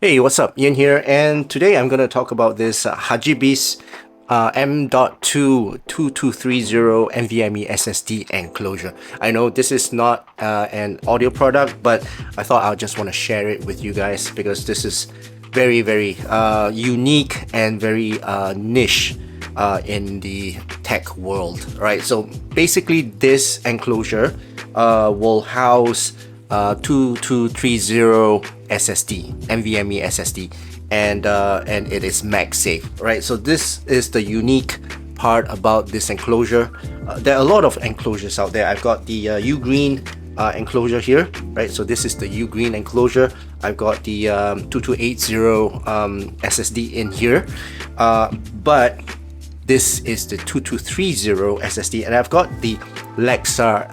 Hey, what's up? Ian here, and today I'm going to talk about this Hagibis M.2 2230 NVMe SSD enclosure. I know this is not an audio product, but I thought I just want to share it with you guys because this is very unique and very niche in the tech world, right? So basically this enclosure will house 2230 SSD, NVMe SSD, and it is MagSafe, right? So this is the unique part about this enclosure. There are a lot of enclosures out there. I've got the U-green enclosure here, right? So this is the U-green enclosure. I've got the 2280 SSD in here, but this is the 2230 SSD, and I've got the Lexar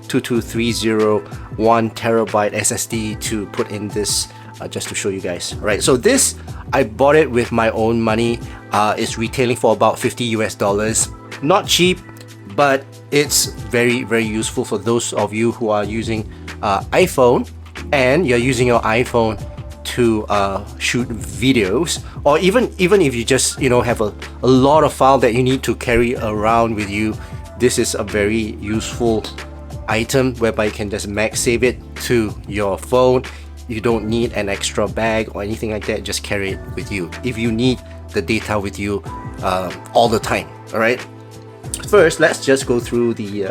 2230 1TB SSD to put in this just to show you guys. Right, so this I bought it with my own money. It's retailing for about $50 US. Not cheap, but it's very useful for those of you who are using iPhone and you're using your iPhone to shoot videos, or even if you just have a lot of file that you need to carry around with you. This is a very useful item whereby you can just MagSafe it to your phone. You don't need an extra bag or anything like that. Just carry it with you if you need the data with you all the time. All right, first let's just go through the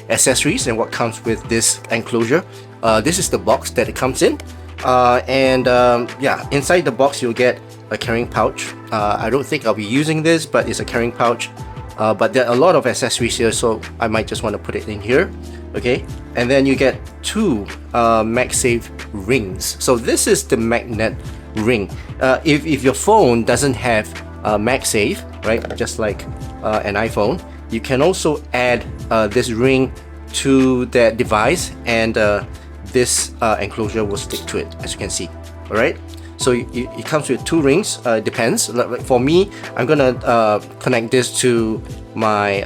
accessories and what comes with this enclosure. This is the box that it comes in. Yeah, inside the box you'll get a carrying pouch. I don't think I'll be using this, but it's a carrying pouch. But there are a lot of accessories here, so I might just want to put it in here. Okay, and then you get two MagSafe rings. So this is the magnet ring. If your phone doesn't have MagSafe, right, just like an iPhone, you can also add this ring to that device, and this enclosure will stick to it, as you can see. All right, so it comes with two rings. Depends. Like for me, I'm gonna connect this to my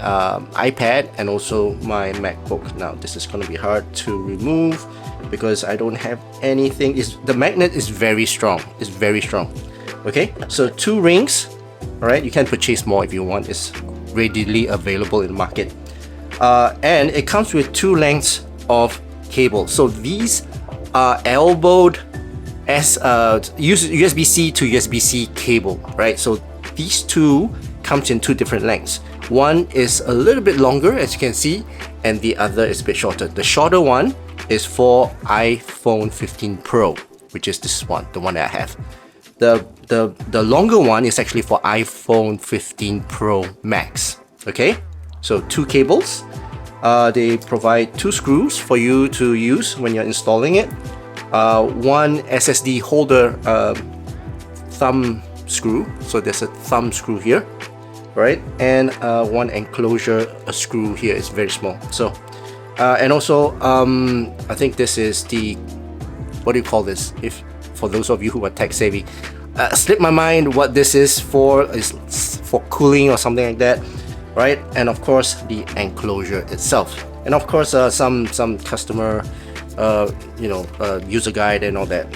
iPad and also my MacBook. Now this is gonna be hard to remove because I don't have anything. The magnet is very strong. It's very strong. Okay, so two rings. All right, you can purchase more if you want. It's readily available in the market, and it comes with two lengths of cable. So these are elbowed as USB-C to USB-C cable, right? So these two comes in two different lengths. One is a little bit longer, as you can see, and the other is a bit shorter. The shorter one is for iPhone 15 Pro, which is this one, the one that I have. The longer one is actually for iPhone 15 Pro Max. Okay, so two cables. They provide two screws for you to use when you're installing it. One SSD holder thumb screw, so there's a thumb screw here, right? And one enclosure screw here. It's very small. So and also I think this is the, what do you call this, if for those of you who are tech savvy, slipped my mind what this is for. Is for cooling or something like that, right? And of course the enclosure itself, and of course some customer user guide and all that.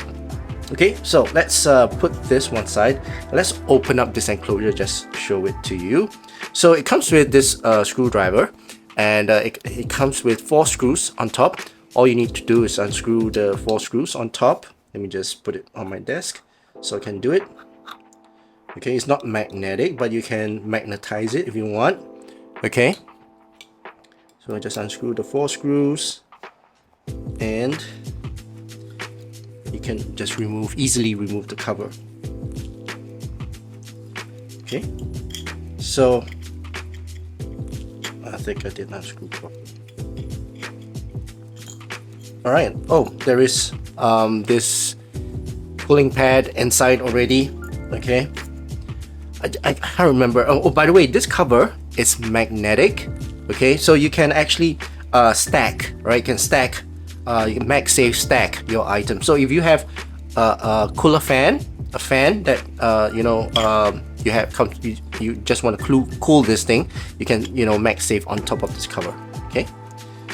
Okay, so let's put this one side. Let's open up this enclosure, just show it to you. So it comes with this screwdriver, and it comes with 4 screws on top. All you need to do is unscrew the 4 screws on top. Let me just put it on my desk so I can do it. Okay, it's not magnetic, but you can magnetize it if you want. Okay, so I just unscrew the 4 screws, and you can just easily remove the cover. Okay, so I think I did not screw properly. All right. Oh, there is this cooling pad inside already. Okay, I can't remember. Oh, by the way, this cover is magnetic. Okay, so you can actually stack, right? You can stack, you can MagSafe stack your items. So if you have a cooler fan, a fan that you just want to cool this thing, you can MagSafe on top of this cover. Okay,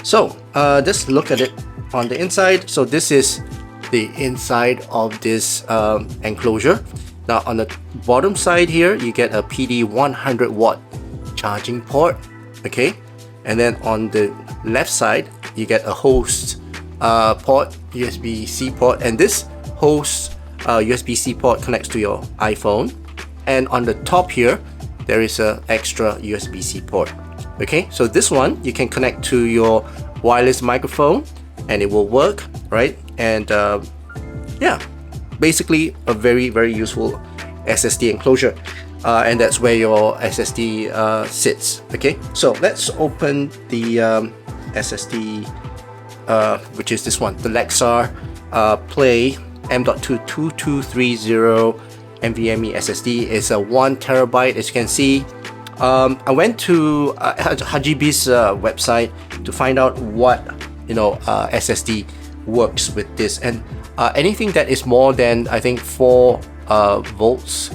so let's look at it on the inside. So this is the inside of this enclosure. Now on the bottom side here, you get a PD 100 watt charging port, okay? And then on the left side, you get a host port, USB-C port, and this host USB-C port connects to your iPhone. And on the top here, there is an extra USB-C port. Okay, so this one you can connect to your wireless microphone and it will work, right? And yeah, basically a very, very useful SSD enclosure. And that's where your SSD sits. Okay, so let's open the SSD, which is this one, the Lexar Play M.2 2230 NVMe SSD. Is a 1 terabyte, as you can see. I went to Hagibis website to find out what SSD works with this, and anything that is more than, I think, 4 volts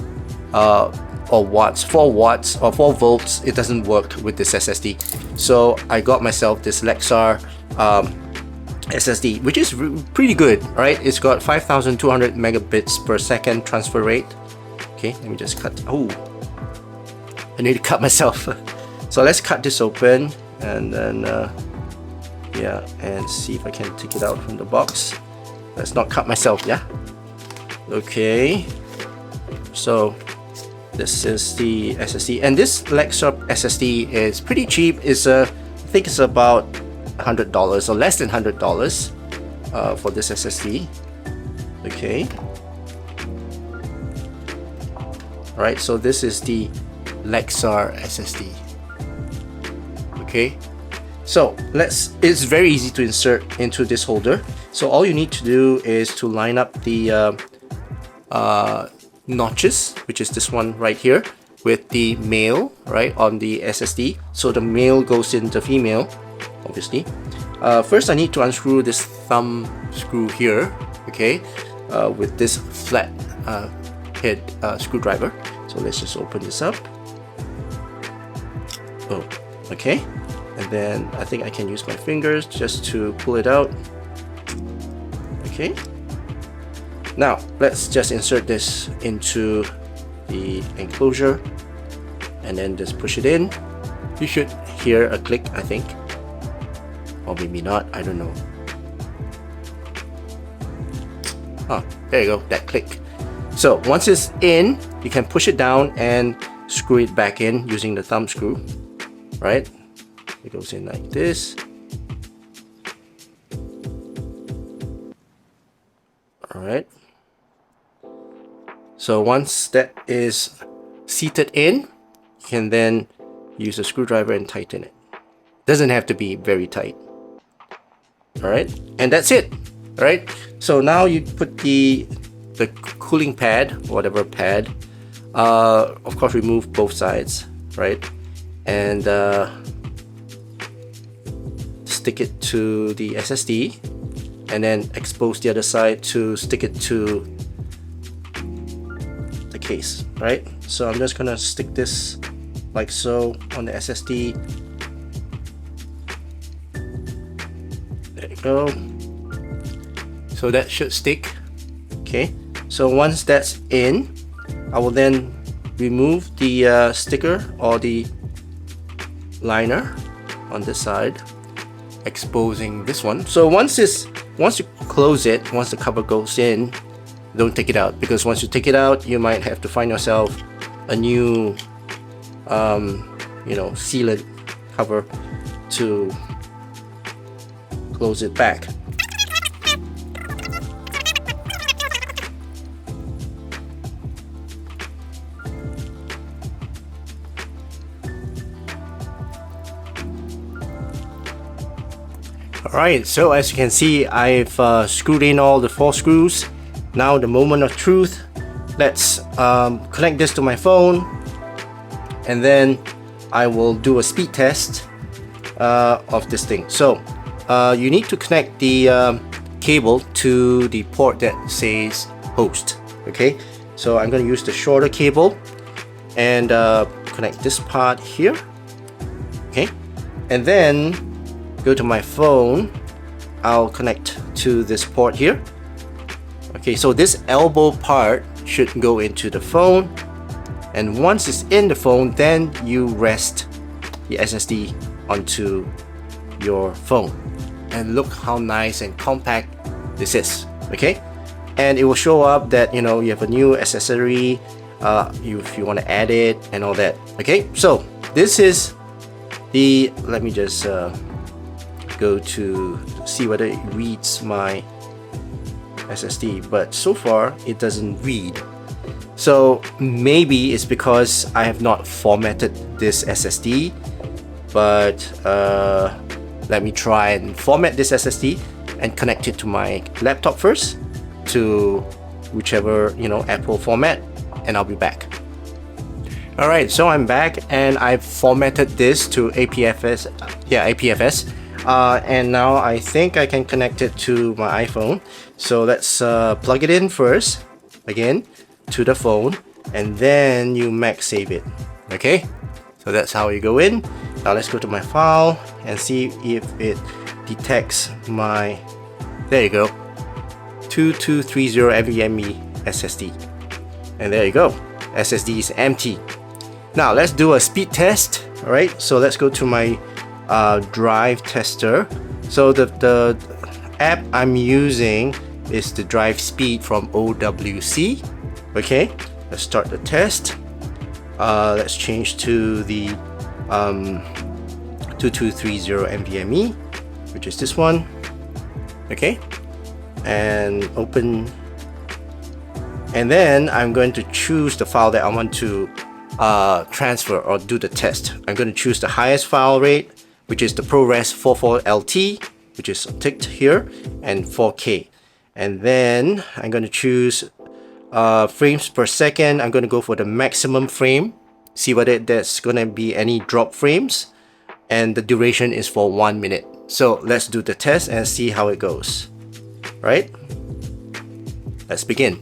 or watts, 4 watts or 4 volts, it doesn't work with this SSD. So I got myself this Lexar SSD, which is pretty good, right? It's got 5200 megabits per second transfer rate. Okay, let me just cut. Oh, I need to cut myself. So let's cut this open and then yeah, and see if I can take it out from the box. Let's not cut myself, yeah? Okay, so this is the SSD, and this Lexar SSD is pretty cheap. It's I think it's about $100 or less than $100 for this SSD. Okay, all right, so this is the Lexar SSD. Okay, so it's very easy to insert into this holder. So all you need to do is to line up the notches, which is this one right here, with the male, right, on the SSD. So the male goes in the female, obviously. First I need to unscrew this thumb screw here, okay, with this flat head screwdriver. So let's just open this up. Oh, okay, and then I think I can use my fingers just to pull it out. Okay, now let's just insert this into the enclosure and then just push it in. You should hear a click, I think, or maybe not, I don't know. Oh, there you go, that click. So once it's in, you can push it down and screw it back in using the thumb screw, right? It goes in like this. All right. So once that is seated in, you can then use a screwdriver and tighten it. Doesn't have to be very tight. All right, and that's it. All right. So now you put the cooling pad, whatever pad. Of course, remove both sides, right? And stick it to the SSD, and then expose the other side to stick it to the case, right? So I'm just gonna stick this like so on the SSD. There you go. So that should stick. Okay, so once that's in, I will then remove the sticker or the liner on this side, exposing this one. So once you close it, once the cover goes in, don't take it out, because once you take it out, you might have to find yourself a new sealant cover to close it back. Alright, so as you can see, I've screwed in all the 4 screws. Now the moment of truth. Let's connect this to my phone, and then I will do a speed test of this thing. So you need to connect the cable to the port that says host. Okay, so I'm going to use the shorter cable and connect this part here. Okay, and then go to my phone. I'll connect to this port here, Okay, so this elbow part should go into the phone, and once it's in the phone, then you rest the SSD onto your phone. And look how nice and compact this is. Okay, and it will show up that, you know, you have a new accessory, if you want to add it and all that. Okay, so this is the, let me just go to see whether it reads my SSD, but so far it doesn't read. So maybe it's because I have not formatted this SSD, but let me try and format this SSD and connect it to my laptop first, to whichever, you know, Apple format, and I'll be back. Alright, so I'm back and I've formatted this to APFS, APFS, and now I think I can connect it to my iPhone. So let's plug it in first, again, to the phone, and then you MagSafe it. Okay, so that's how you go in. Now let's go to my file and see if it detects my, there you go, 2230 NVMe SSD. And there you go, SSD is empty. Now let's do a speed test. Alright, so let's go to my drive tester. So the app I'm using is the drive speed from OWC. Okay, let's start the test. Let's change to the 2230 NVMe, which is this one. Okay, and open, and then I'm going to choose the file that I want to transfer or do the test. I'm going to choose the highest file rate, which is the ProRes 44LT, which is ticked here, and 4K. And then I'm going to choose frames per second. I'm going to go for the maximum frame, see whether there's going to be any drop frames, and the duration is for 1 minute. So let's do the test and see how it goes. Right? Let's begin.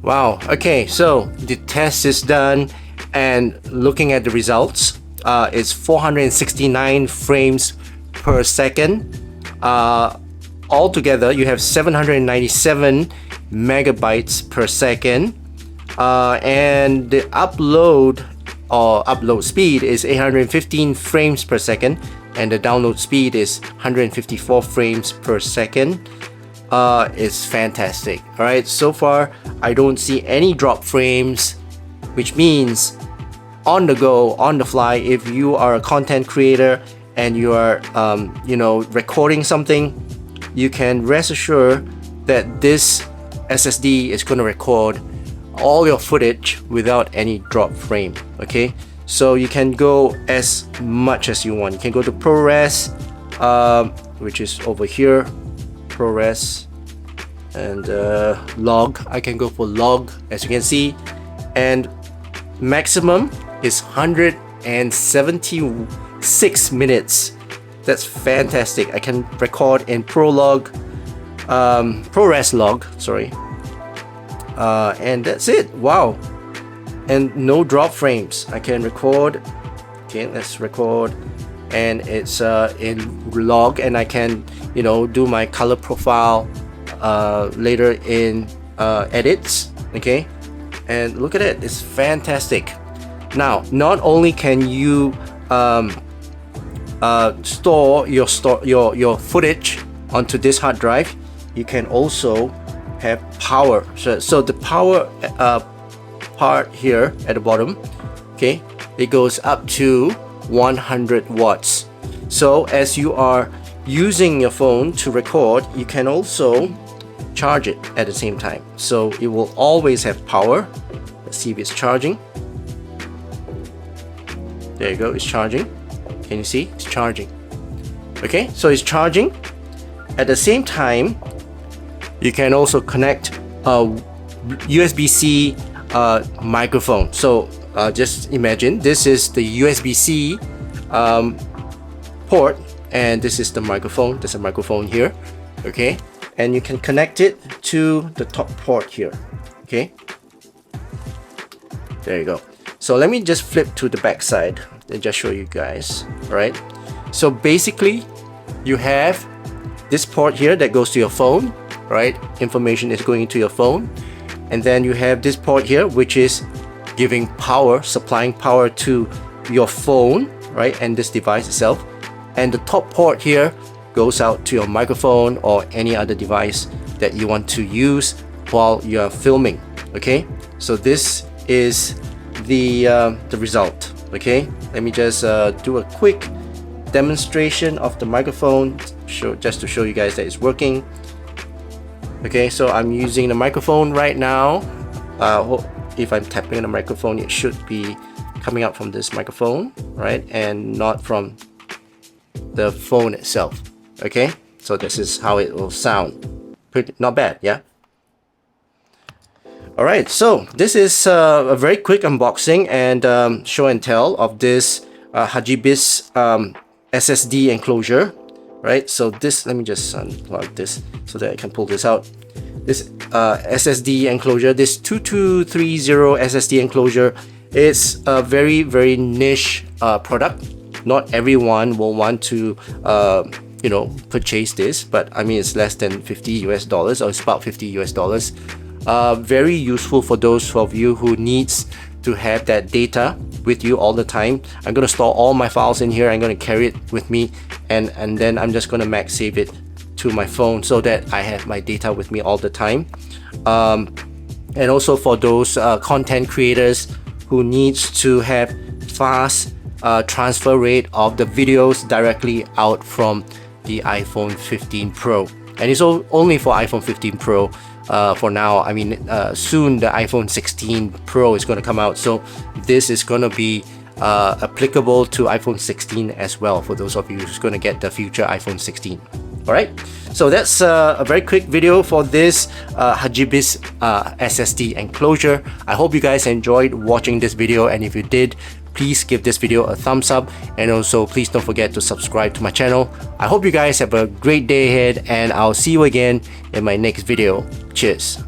Wow, okay, so the test is done, and looking at the results, it's 469 frames per second. Altogether, you have 797 megabytes per second, and the upload speed is 815 frames per second, and the download speed is 154 frames per second. It's fantastic. All right, so far I don't see any drop frames, which means on the go, on the fly, if you are a content creator and you are recording something, you can rest assured that this SSD is going to record all your footage without any drop frame. Okay, so you can go as much as you want. You can go to ProRes, which is over here, ProRes, and log. I can go for log, as you can see, and maximum is 176 minutes. That's fantastic. I can record in ProRes log, sorry, and that's it. Wow, and no drop frames. I can record. Okay, let's record, and it's in log, and I can do my color profile later in edits. Okay, and look at it, it's fantastic. Now, not only can you store your footage onto this hard drive, you can also have power. So the power part here at the bottom, okay, it goes up to 100 watts. So as you are using your phone to record, you can also charge it at the same time, so it will always have power. Let's see if it's charging. There you go, it's charging. Can you see? It's charging. Okay, so it's charging. At the same time, you can also connect a USB-C microphone. So just imagine this is the USB-C port, and this is the microphone. There's a microphone here. Okay, and you can connect it to the top port here. Okay, there you go. So let me just flip to the back side and just show you guys. All right, so basically you have this port here that goes to your phone, right? Information is going into your phone, and then you have this port here which is giving power, supplying power to your phone, right, and this device itself. And the top port here goes out to your microphone or any other device that you want to use while you're filming. Okay, so this is the result. Okay, let me just do a quick demonstration of the microphone, just to show you guys that it's working. Okay, so I'm using the microphone right now. If I'm tapping on the microphone, it should be coming out from this microphone, right, and not from the phone itself. Okay, so this is how it will sound. Pretty not bad, yeah. All right, so this is a very quick unboxing and show and tell of this Hagibis SSD enclosure, right? So this, let me just unplug this so that I can pull this out. This SSD enclosure, this 2230 SSD enclosure, is a very niche product. Not everyone will want to you know, purchase this, but I mean it's less than $50 US, or it's about $50 US. Very useful for those of you who needs to have that data with you all the time. I'm gonna store all my files in here. I'm gonna carry it with me, and then I'm just gonna MagSafe it to my phone so that I have my data with me all the time. And also for those content creators who needs to have fast transfer rate of the videos directly out from the iPhone 15 Pro. And it's only for iPhone 15 Pro for now. I mean, soon the iPhone 16 Pro is going to come out, so this is going to be applicable to iPhone 16 as well, for those of you who's going to get the future iPhone 16. All right, so that's a very quick video for this Hagibis SSD enclosure. I hope you guys enjoyed watching this video, and if you did, please give this video a thumbs up, and also please don't forget to subscribe to my channel. I hope you guys have a great day ahead, and I'll see you again in my next video. Cheers.